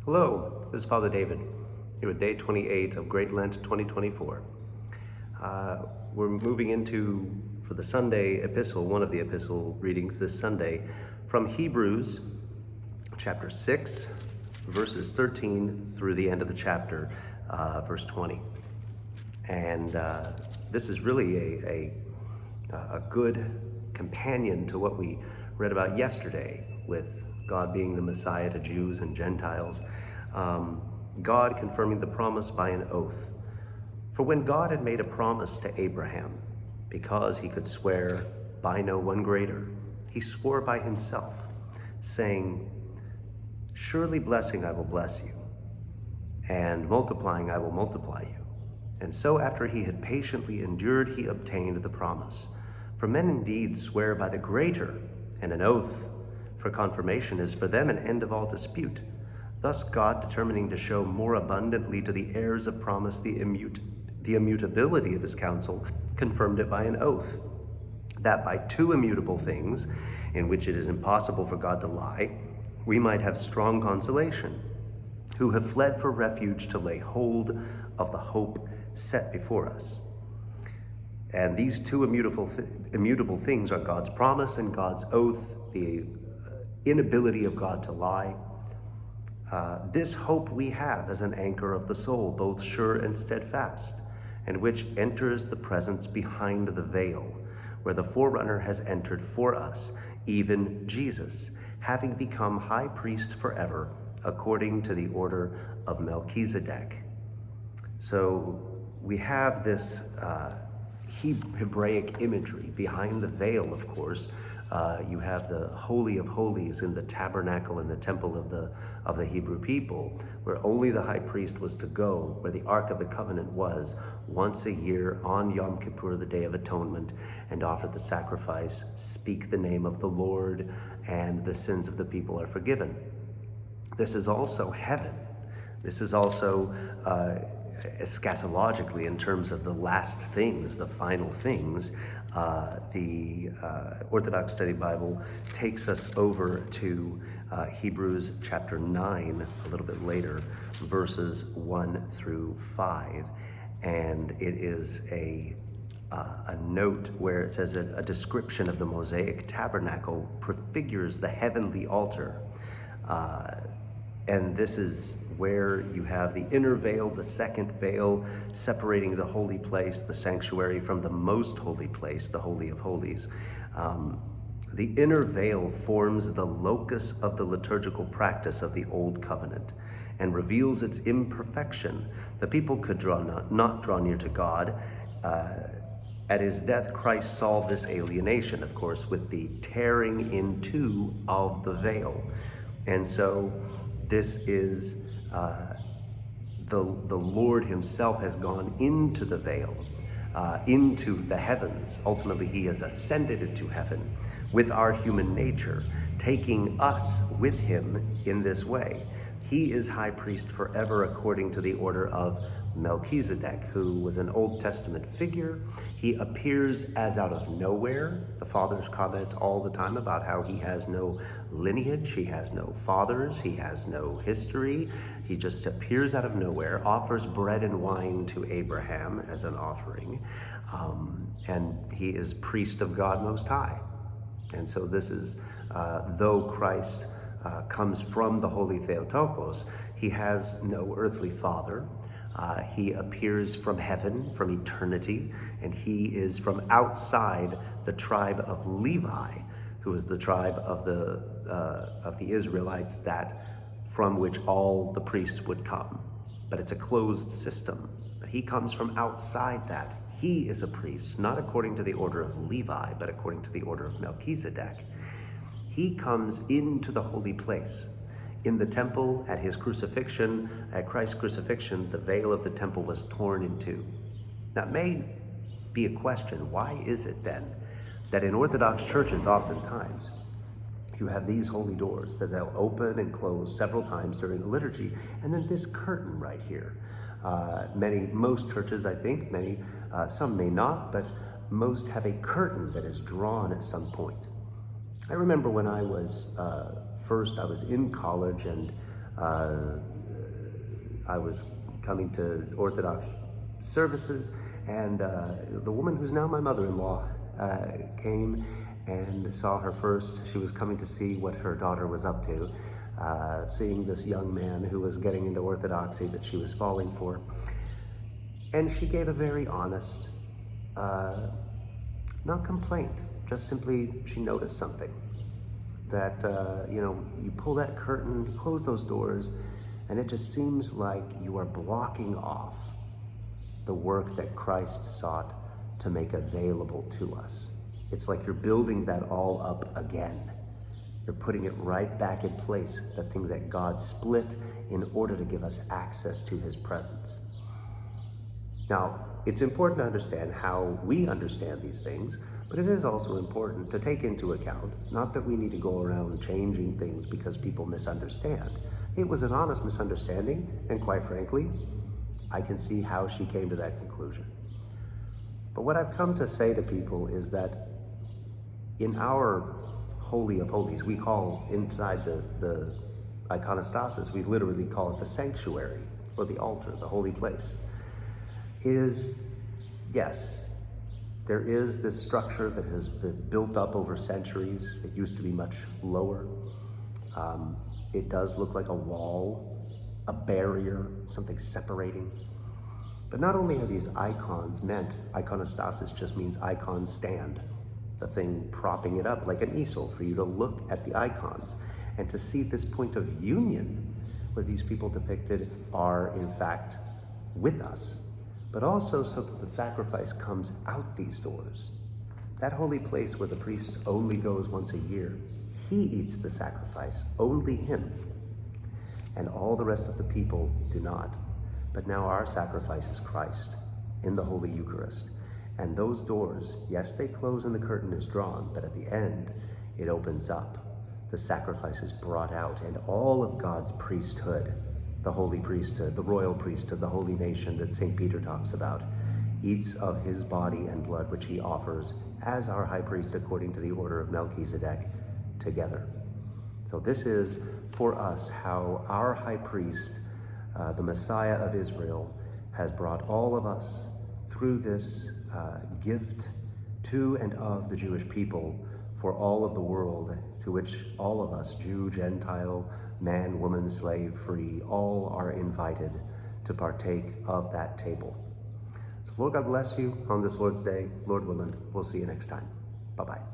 Hello, this is Father David, here with day 28 of Great Lent 2024. We're moving into, for the Sunday epistle, one of the epistle readings this Sunday, from Hebrews chapter 6, verses 13 through the end of the chapter, verse 20. And this is really a good companion to what we read about yesterday with God being the Messiah to Jews and Gentiles. God confirming the promise by an oath. For when God had made a promise to Abraham, because he could swear by no one greater, he swore by himself, saying, "Surely blessing I will bless you, and multiplying I will multiply you." And so after he had patiently endured, he obtained the promise. For men indeed swear by the greater, and an oath for confirmation is for them an end of all dispute. Thus God, determining to show more abundantly to the heirs of promise the immutability of his counsel, confirmed it by an oath, that by two immutable things, in which it is impossible for God to lie, we might have strong consolation, who have fled for refuge to lay hold of the hope set before us. And these two immutable things are God's promise and God's oath, the inability of God to lie. This hope we have as an anchor of the soul, both sure and steadfast, and which enters the presence behind the veil, where the forerunner has entered for us, even Jesus, having become high priest forever, according to the order of Melchizedek. So we have this Hebraic imagery behind the veil, of course. You have the Holy of Holies in the tabernacle and the temple of the Hebrew people, where only the high priest was to go, where the Ark of the Covenant was, once a year on Yom Kippur, the Day of Atonement, and offer the sacrifice, speak the name of the Lord, and the sins of the people are forgiven. This is also heaven. This is also eschatologically, in terms of the last things, the final things. The Orthodox Study Bible takes us over to Hebrews chapter 9 a little bit later, verses 1 through 5. And it is a note where it says a description of the Mosaic tabernacle prefigures the heavenly altar. And this is where you have the inner veil, the second veil, separating the holy place, the sanctuary, from the most holy place, the Holy of Holies. The inner veil forms the locus of the liturgical practice of the Old Covenant and reveals its imperfection. The people could not draw near to God. At his death, Christ solved this alienation, of course, with the tearing in two of the veil. And so this is the Lord himself has gone into the veil, into the heavens. Ultimately, he has ascended into heaven with our human nature, taking us with him in this way. He is high priest forever according to the order of Melchizedek, who was an Old Testament figure. He appears as out of nowhere. The fathers comment all the time about how he has no lineage, he has no fathers, he has no history. He just appears out of nowhere, offers bread and wine to Abraham as an offering, and he is priest of God Most High. And so this is, though Christ comes from the Holy Theotokos, he has no earthly father. He appears from heaven, from eternity, and he is from outside the tribe of Levi, who is the tribe of the Israelites from which all the priests would come. But it's a closed system. But he comes from outside that. He is a priest, not according to the order of Levi, but according to the order of Melchizedek. He comes into the holy place. In the temple, at his crucifixion, at Christ's crucifixion, the veil of the temple was torn in two. That may be a question. Why is it then that in Orthodox churches, oftentimes, you have these holy doors that they'll open and close several times during the liturgy, and then this curtain right here? Most churches, I think, some may not, but most have a curtain that is drawn at some point. I remember when I was I was in college, and I was coming to Orthodox services, and the woman who's now my mother-in-law came and saw her first. She was coming to see what her daughter was up to, seeing this young man who was getting into Orthodoxy that she was falling for. And she gave a very honest, not complaint, just simply she noticed something. That, you pull that curtain, you close those doors, and it just seems like you are blocking off the work that Christ sought to make available to us. It's like you're building that all up again. You're putting it right back in place, the thing that God split in order to give us access to his presence. Now, it's important to understand how we understand these things, but it is also important to take into account, not that we need to go around changing things because people misunderstand. It was an honest misunderstanding, and quite frankly, I can see how she came to that conclusion. But what I've come to say to people is that in our Holy of Holies, we call inside the iconostasis, we literally call it the sanctuary, or the altar, the holy place, is, yes, there is this structure that has been built up over centuries. It used to be much lower. It does look like a wall, a barrier, something separating. But not only are these icons meant, iconostasis just means icon stand, the thing propping it up like an easel for you to look at the icons and to see this point of union where these people depicted are in fact with us, but also so that the sacrifice comes out these doors. That holy place where the priest only goes once a year, he eats the sacrifice, only him. And all the rest of the people do not. But now our sacrifice is Christ in the Holy Eucharist. And those doors, yes, they close and the curtain is drawn, but at the end, it opens up. The sacrifice is brought out, and all of God's priesthood, the holy priesthood, the royal priesthood, the holy nation that St. Peter talks about, eats of his body and blood, which he offers as our high priest according to the order of Melchizedek, together. So this is, for us, how our high priest, the Messiah of Israel, has brought all of us through this gift to and of the Jewish people for all of the world, to which all of us, Jew, Gentile, man, woman, slave, free, all are invited to partake of that table. So Lord God bless you on this Lord's Day. Lord willing, we'll see you next time. Bye-bye.